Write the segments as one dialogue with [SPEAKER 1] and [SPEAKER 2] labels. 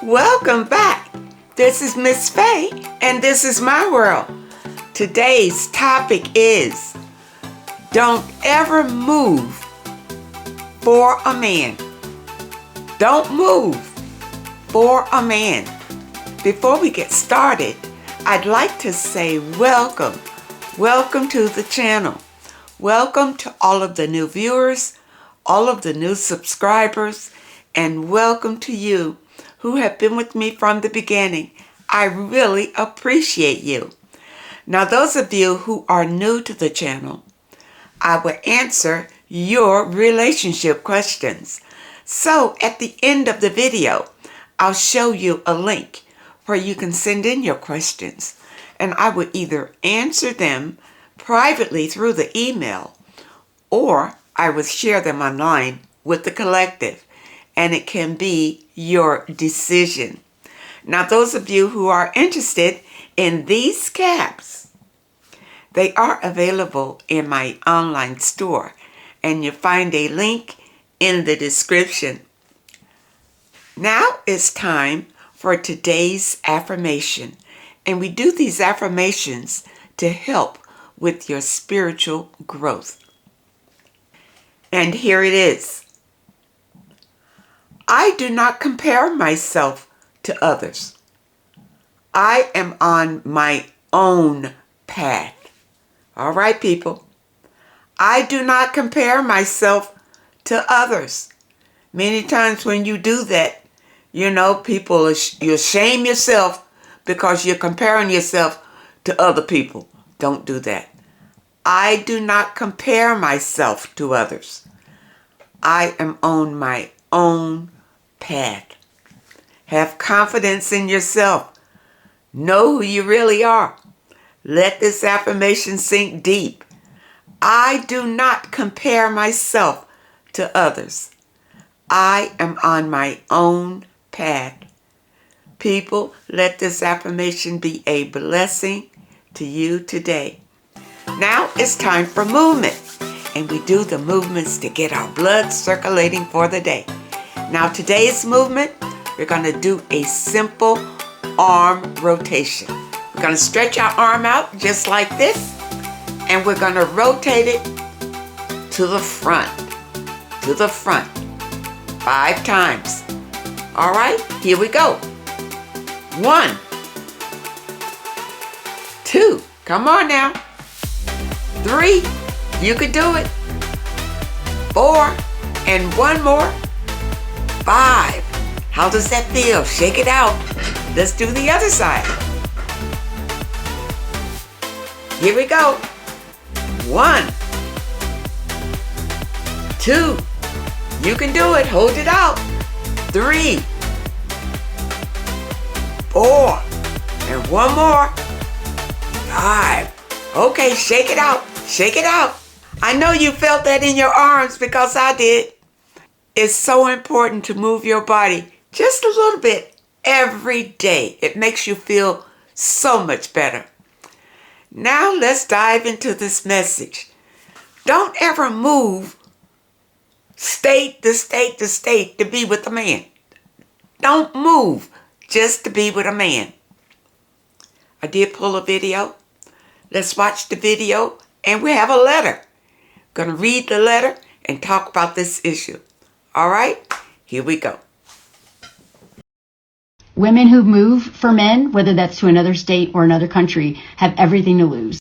[SPEAKER 1] Welcome back. This is Miss Faye, and this is my world. Today's topic is, don't ever move for a man. Don't move for a man. Before we get started, I'd like to say welcome. Welcome to the channel. Welcome to all of the new viewers, all of the new subscribers, and welcome to you who have been with me from the beginning. I really appreciate you. Now, those of you who are new to the channel, I will answer your relationship questions. So at the end of the video, I'll show you a link where you can send in your questions, and I would either answer them privately through the email, or I would share them online with the collective, and it can be your decision. Now, those of you who are interested in these caps, they are available in my online store, and you'll find a link in the description. Now it's time for today's affirmation, and we do these affirmations to help with your spiritual growth. And here it is. I do not compare myself to others. I am on my own path. All right, people. I do not compare myself to others. Many times when you do that, people, you shame yourself because you're comparing yourself to other people. Don't do that. I do not compare myself to others. I am on my own path. Have confidence in yourself. Know who you really are. Let this affirmation sink deep. I do not compare myself to others. I am on my own path. People, let this affirmation be a blessing to you today. Now it's time for movement, and we do the movements to get our blood circulating for the day. Now today's movement, we're going to do a simple arm rotation. We're going to stretch our arm out just like this, and we're going to rotate it to the front, 5 times. All right, here we go. 1, 2, come on now. 3, you could do it. 4, and 1 more. 5. How does that feel? Shake it out. Let's do the other side. Here we go. 1, 2. You can do it. Hold it out. 3, 4, and 1 more. 5. Okay, shake it out. Shake it out. I know you felt that in your arms because I did. It's so important to move your body just a little bit every day. It makes you feel so much better. Now let's dive into this message. Don't ever move state to state to state to be with a man. Don't move just to be with a man. I did pull a video. Let's watch the video, and we have a letter. I'm going to read the letter and talk about this issue. All right, here we go.
[SPEAKER 2] Women who move for men, whether that's to another state or another country, have everything to lose.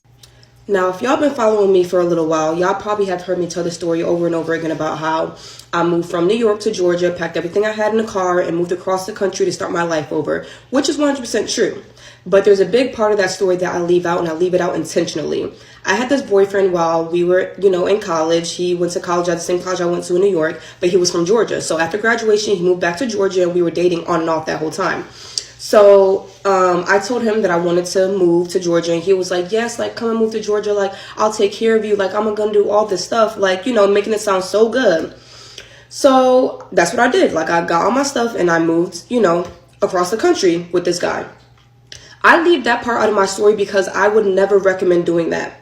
[SPEAKER 3] Now, if y'all been following me for a little while, y'all probably have heard me tell the story over and over again about how I moved from New York to Georgia, packed everything I had in the car, and moved across the country to start my life over, which is 100% true. But there's a big part of that story that I leave out, and I leave it out intentionally. I had this boyfriend while we were, in college. He went to college at the same college I went to in New York, but he was from Georgia. So after graduation, he moved back to Georgia, and we were dating on and off that whole time. So I told him that I wanted to move to Georgia, and he was like, yes, come and move to Georgia. I'll take care of you. I'm going to do all this stuff, making it sound so good. So that's what I did. I got all my stuff and I moved, across the country with this guy. I leave that part out of my story because I would never recommend doing that.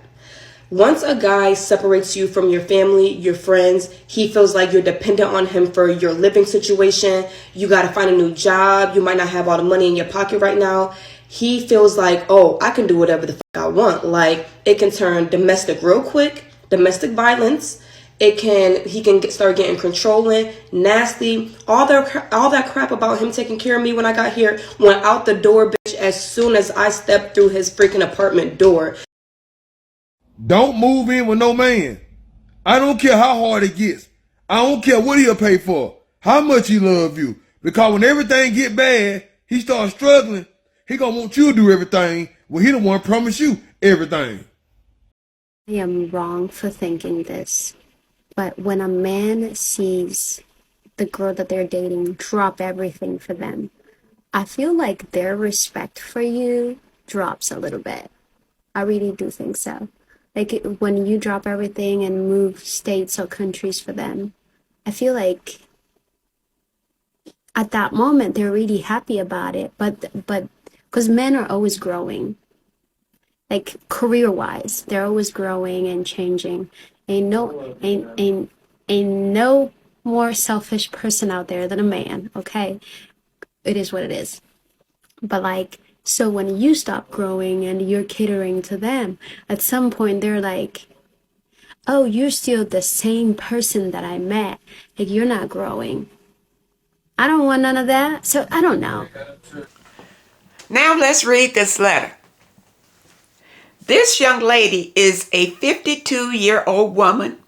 [SPEAKER 3] Once a guy separates you from your family, your friends, he feels like you're dependent on him for your living situation. You got to find a new job. You might not have all the money in your pocket right now. He feels like, oh, I can do whatever the fuck I want. Like, it can turn domestic real quick, domestic violence. He can start getting controlling, nasty. All that crap about him taking care of me when I got here went out the door, bitch, as soon as I stepped through his freaking apartment door.
[SPEAKER 4] Don't move in with no man. I don't care how hard it gets. I don't care what he'll pay for, how much he love you. Because when everything get bad, he starts struggling, he gonna want you to do everything when he the one promise you everything.
[SPEAKER 5] I am wrong for thinking this, but when a man sees the girl that they're dating drop everything for them, I feel like their respect for you drops a little bit. I really do think so. Like when you drop everything and move states or countries for them, I feel like at that moment they're really happy about it. But because men are always growing, like career-wise, they're always growing and changing. Ain't no more selfish person out there than a man. Okay, it is what it is. But like, so when you stop growing and you're catering to them, at some point they're like, oh, you're still the same person that I met. Like, you're not growing. I don't want none of that. So I don't know.
[SPEAKER 1] Now let's read this letter. This young lady is a 52-year-old woman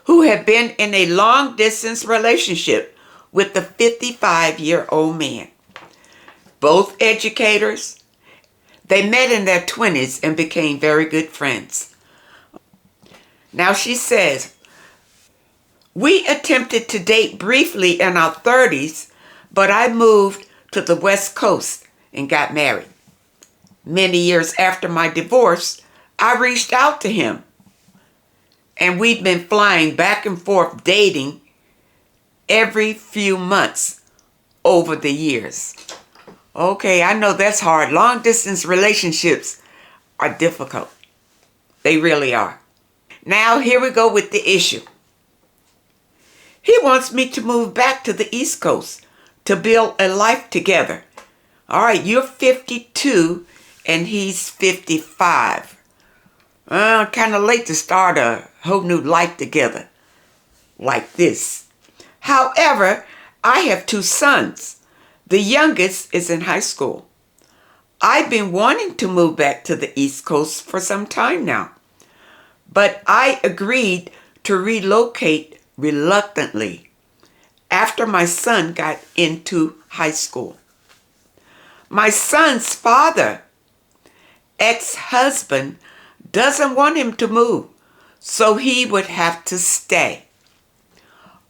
[SPEAKER 1] who had been in a long-distance relationship with a 55-year-old man. Both educators. They met in their 20s and became very good friends. Now she says, we attempted to date briefly in our 30s, but I moved to the West Coast and got married. Many years after my divorce, I reached out to him, and we'd been flying back and forth dating every few months over the years. Okay, I know that's hard. Long distance relationships are difficult. They really are. Now here we go with the issue. He wants me to move back to the East Coast to build a life together. All right, you're 52 and he's 55. Kind of late to start a whole new life together like this. However, I have 2 sons. The youngest is in high school. I've been wanting to move back to the East Coast for some time now, but I agreed to relocate reluctantly after my son got into high school. My son's father, ex-husband, doesn't want him to move, so he would have to stay.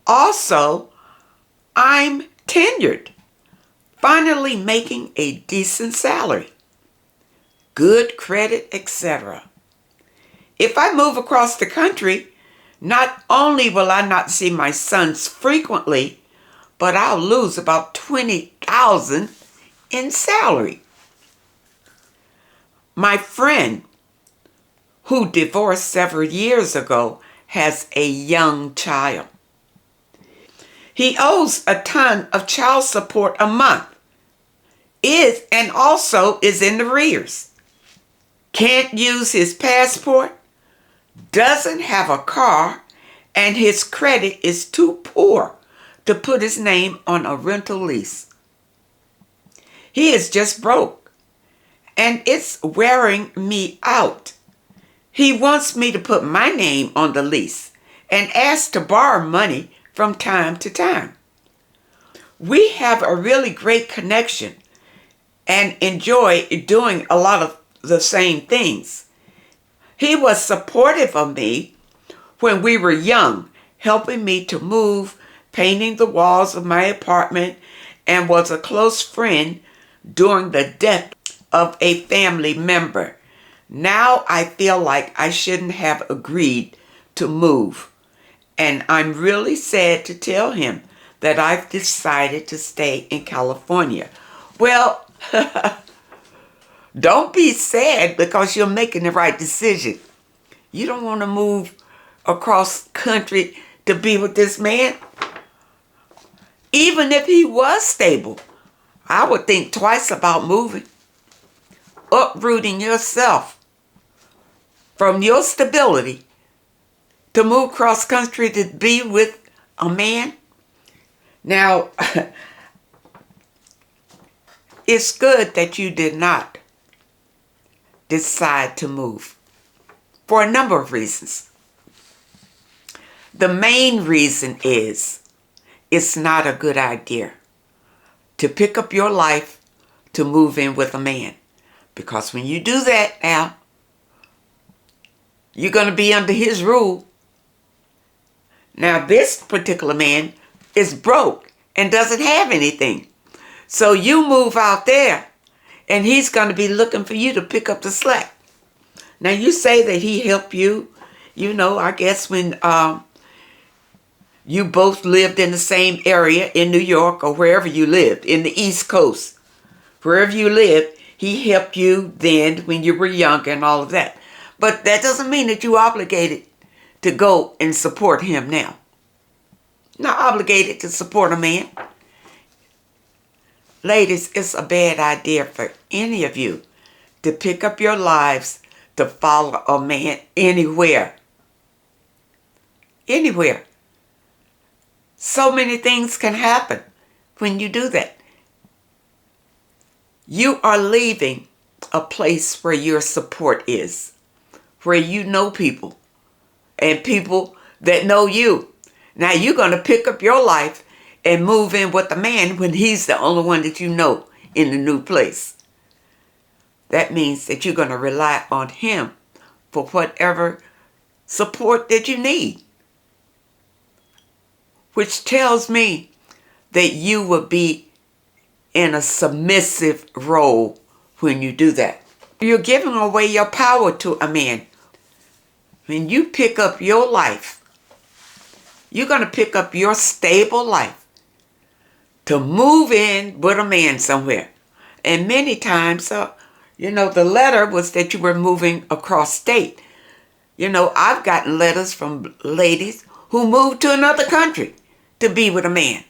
[SPEAKER 1] Also, I'm tenured, finally making a decent salary, good credit, etc. If I move across the country, not only will I not see my sons frequently, but I'll lose about $20,000 in salary. My friend, who divorced several years ago, has a young child. He owes a ton of child support a month, and also is in arrears. Can't use his passport, doesn't have a car, and his credit is too poor to put his name on a rental lease. He is just broke, and it's wearing me out. He wants me to put my name on the lease and asks to borrow money from time to time. We have a really great connection and enjoy doing a lot of the same things. He was supportive of me when we were young, helping me to move, painting the walls of my apartment, and was a close friend during the death of a family member. Now I feel like I shouldn't have agreed to move, and I'm really sad to tell him that I've decided to stay in California. Well, don't be sad because you're making the right decision. You don't want to move across country to be with this man. Even if he was stable, I would think twice about moving. Uprooting yourself from your stability to move cross country to be with a man. Now, it's good that you did not decide to move for a number of reasons. The main reason is it's not a good idea to pick up your life to move in with a man. Because when you do that now, you're going to be under his rule. Now, this particular man is broke and doesn't have anything. So you move out there and he's going to be looking for you to pick up the slack. Now, you say that he helped you, I guess when you both lived in the same area in New York or wherever you lived, in the East Coast. Wherever you lived, he helped you then when you were younger and all of that. But that doesn't mean that you're obligated to go and support him now. Not obligated to support a man. Ladies, it's a bad idea for any of you to pick up your lives to follow a man anywhere. Anywhere. So many things can happen when you do that. You are leaving a place where your support is, where you know people and people that know you. Now you're going to pick up your life and move in with the man when he's the only one that you know in the new place. That means that you're going to rely on him for whatever support that you need. Which tells me that you will be in a submissive role when you do that. You're giving away your power to a man. When you pick up your life, you're going to pick up your stable life to move in with a man somewhere. And many times, the letter was that you were moving across state. I've gotten letters from ladies who moved to another country to be with a man.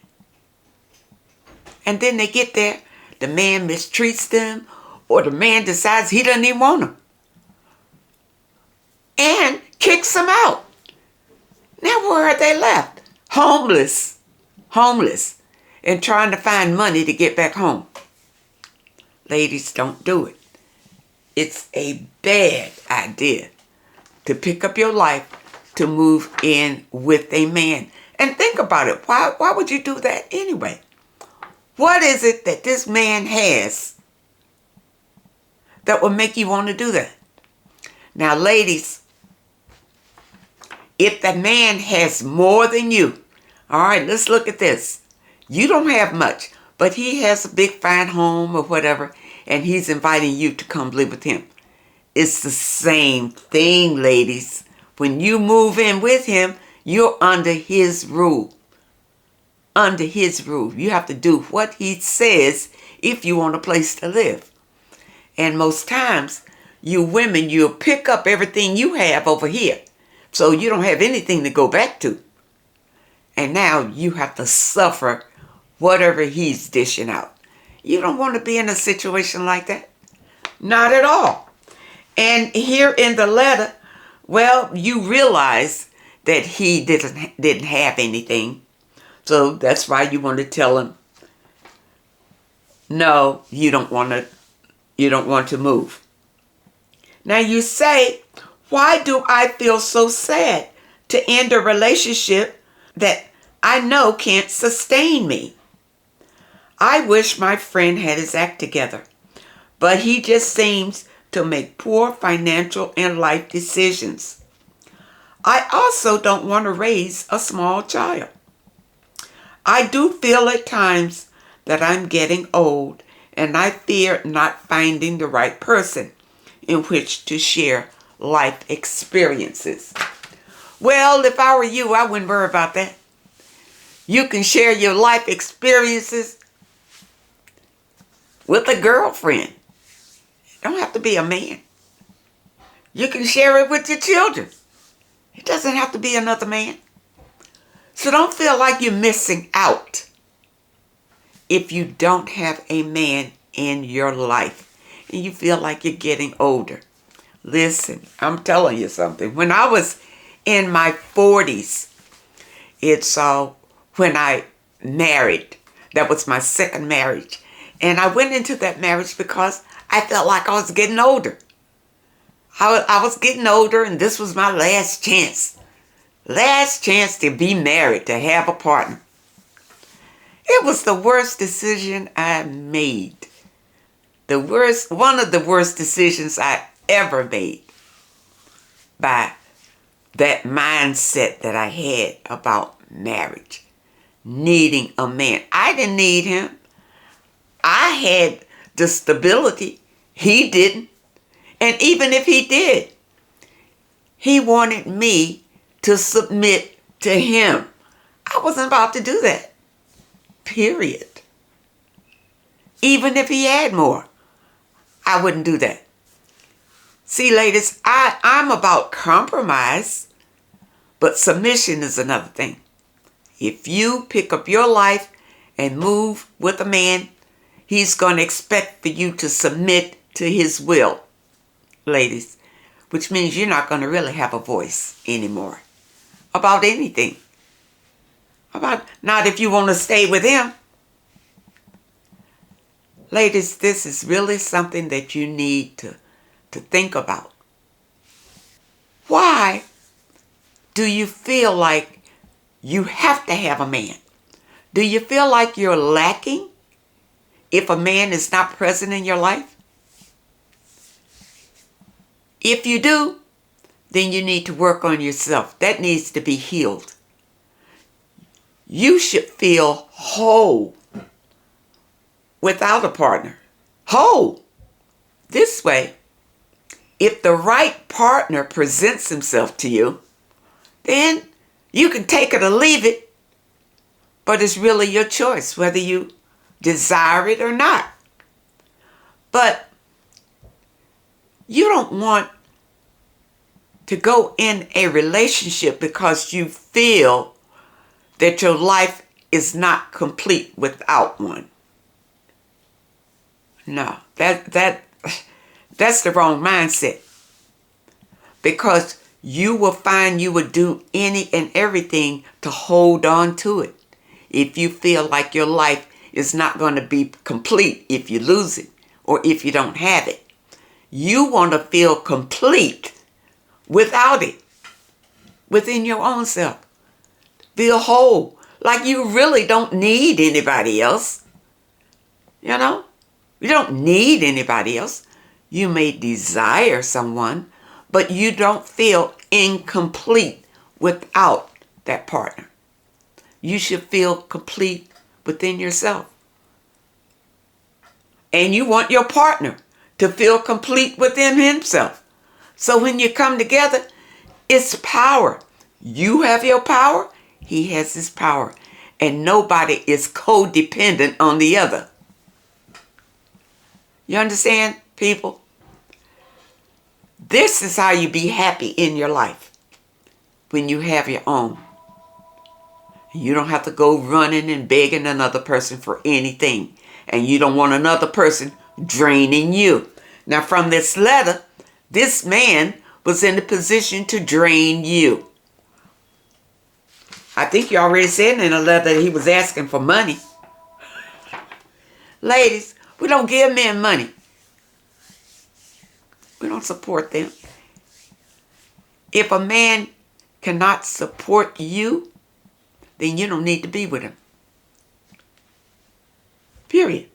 [SPEAKER 1] And then they get there, the man mistreats them, or the man decides he doesn't even want them. And kicks them out. Now where are they left? Homeless, and trying to find money to get back home. Ladies, don't do it. It's a bad idea to pick up your life to move in with a man. And think about it. Why would you do that anyway? What is it that this man has that will make you want to do that? Now, ladies, if the man has more than you, all right, let's look at this. You don't have much, but he has a big fine home or whatever, and he's inviting you to come live with him. It's the same thing, ladies. When you move in with him, you're under his rule. Under his rule. You have to do what he says if you want a place to live. And most times, you women, you'll pick up everything you have over here. So you don't have anything to go back to. And now you have to suffer whatever he's dishing out. You don't want to be in a situation like that. Not at all. And here in the letter, well, you realize that he didn't have anything. So that's why you want to tell him, no, you don't want to move. Now you say, why do I feel so sad to end a relationship that I know can't sustain me? I wish my friend had his act together, but he just seems to make poor financial and life decisions. I also don't want to raise a small child. I do feel at times that I'm getting old, and I fear not finding the right person in which to share life experiences. Well, if I were you, I wouldn't worry about that. You can share your life experiences with a girlfriend. It don't have to be a man. You can share it with your children. It doesn't have to be another man. So don't feel like you're missing out if you don't have a man in your life and you feel like you're getting older. Listen, I'm telling you something. When I was in my 40s, it's when I married. That was my second marriage. And I went into that marriage because I felt like I was getting older. I was getting older, and this was my last chance. Last chance to be married, to have a partner. It was the worst decision I made. One of the worst decisions I ever made by that mindset that I had about marriage. Needing a man. I didn't need him. I had the stability. He didn't. And even if he did, he wanted me to submit to him. I wasn't about to do that. Period. Even if he had more, I wouldn't do that. See, ladies, I'm about compromise, but submission is another thing. If you pick up your life and move with a man, he's going to expect for you to submit to his will, ladies, which means you're not going to really have a voice anymore about anything. Not if you want to stay with him. Ladies, this is really something that you need to think about. Why do you feel like you have to have a man? Do you feel like you're lacking if a man is not present in your life? If you do, then you need to work on yourself. That needs to be healed. You should feel whole without a partner. Whole. This way, if the right partner presents himself to you, then you can take it or leave it. But it's really your choice whether you desire it or not. But you don't want to go in a relationship because you feel that your life is not complete without one. No, that's the wrong mindset. Because you will find you would do any and everything to hold on to it if you feel like your life is not going to be complete if you lose it or if you don't have it. You want to feel complete without it, within your own self. Feel whole, like you really don't need anybody else. You know? You don't need anybody else. You may desire someone, but you don't feel incomplete without that partner. You should feel complete within yourself. And you want your partner to feel complete within himself. So when you come together, it's power. You have your power, he has his power. And nobody is codependent on the other. You understand, people? This is how you be happy in your life. When you have your own. You don't have to go running and begging another person for anything. And you don't want another person draining you. Now from this letter, this man was in a position to drain you. I think you already said in a letter that he was asking for money. Ladies, we don't give men money. We don't support them. If a man cannot support you, then you don't need to be with him. Period.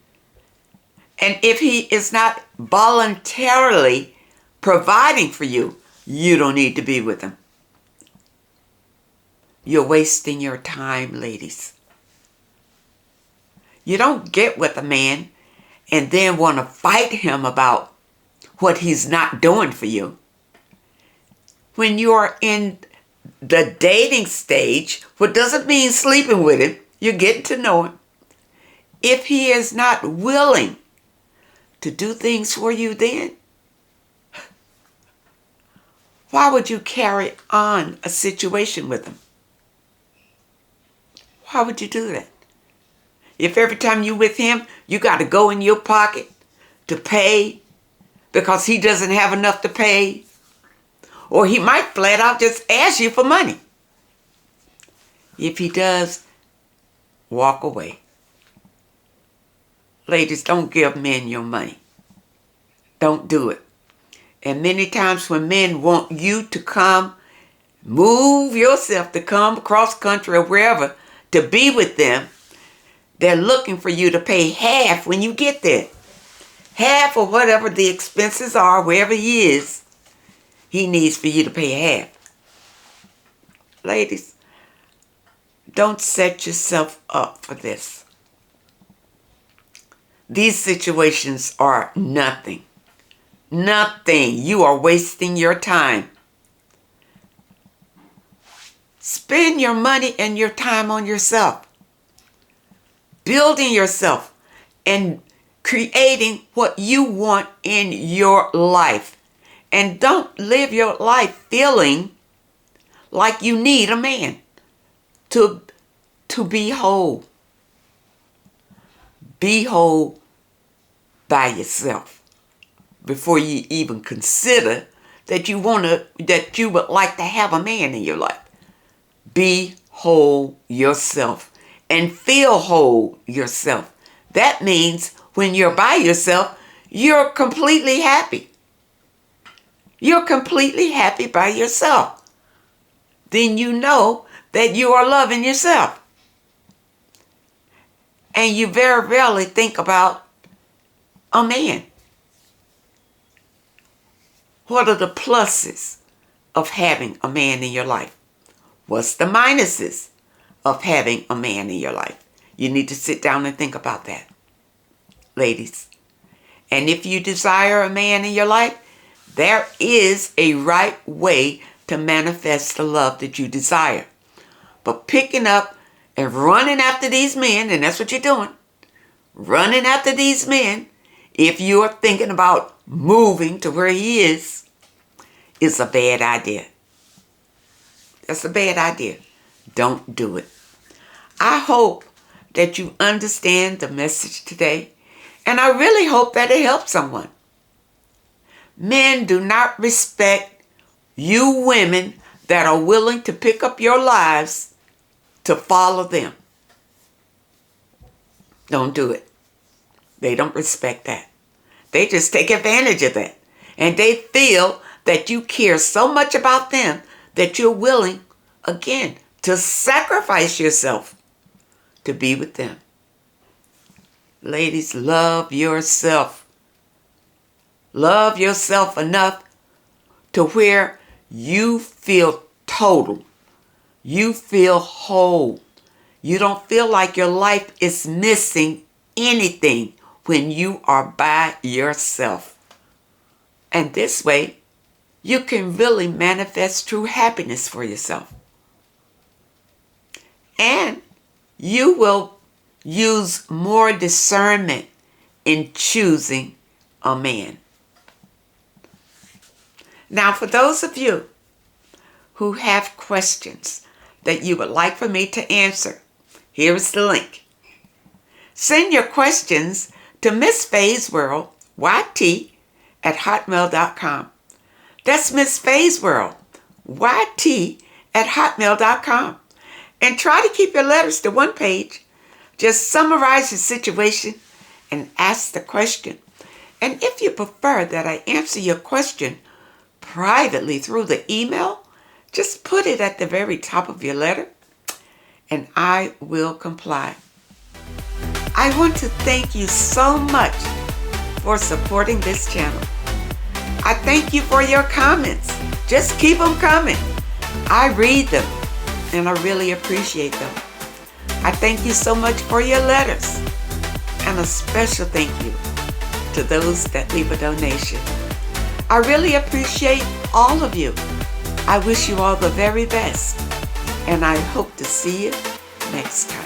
[SPEAKER 1] And if he is not voluntarily providing for you, you don't need to be with him. You're wasting your time, ladies. You don't get with a man and then want to fight him about what he's not doing for you. When you are in the dating stage, what doesn't mean sleeping with him, you're getting to know him. If he is not willing to do things for you, then Why would you carry on a situation with him? Why would you do that? If every time you with him, you got to go in your pocket to pay because he doesn't have enough to pay, or he might flat out just ask you for money. If he does, walk away. Ladies, don't give men your money. Don't do it. And many times when men want you to come, move yourself to come across country or wherever to be with them, they're looking for you to pay half when you get there. Half of whatever the expenses are, wherever he is, he needs for you to pay half. Ladies, don't set yourself up for this. These situations are nothing. Nothing. You are wasting your time. Spend your money and your time on yourself. Building yourself and creating what you want in your life. And don't live your life feeling like you need a man to be whole. Be whole by yourself before you even consider that you would like to have a man in your life. Be whole yourself and feel whole yourself. That means when you're by yourself, you're completely happy. You're completely happy by yourself. Then you know that you are loving yourself. And you very rarely think about a man. What are the pluses of having a man in your life? What's the minuses of having a man in your life? You need to sit down and think about that, ladies. And if you desire a man in your life, there is a right way to manifest the love that you desire. But picking up and running after these men, and that's what you're doing, running after these men, if you're thinking about moving to where he is a bad idea. That's a bad idea. Don't do it. I hope that you understand the message today, and I really hope that it helps someone. Men do not respect you women that are willing to pick up your lives to follow them. Don't do it. They don't respect that. They just take advantage of that. And they feel that you care so much about them that you're willing, again, to sacrifice yourself to be with them. Ladies, love yourself. Love yourself enough to where you feel total. You feel whole. You don't feel like your life is missing anything when you are by yourself. And this way, you can really manifest true happiness for yourself. And you will use more discernment in choosing a man. Now, for those of you who have questions that you would like for me to answer, here is the link. Send your questions to Miss Faye's World, YT, at hotmail.com. That's Miss Faye's World, YT, at hotmail.com. And try to keep your letters to one page. Just summarize your situation and ask the question. And if you prefer that I answer your question privately through the email, just put it at the very top of your letter and I will comply. I want to thank you so much for supporting this channel. I thank you for your comments. Just keep them coming. I read them and I really appreciate them. I thank you so much for your letters. And a special thank you to those that leave a donation. I really appreciate all of you. I wish you all the very best. And I hope to see you next time.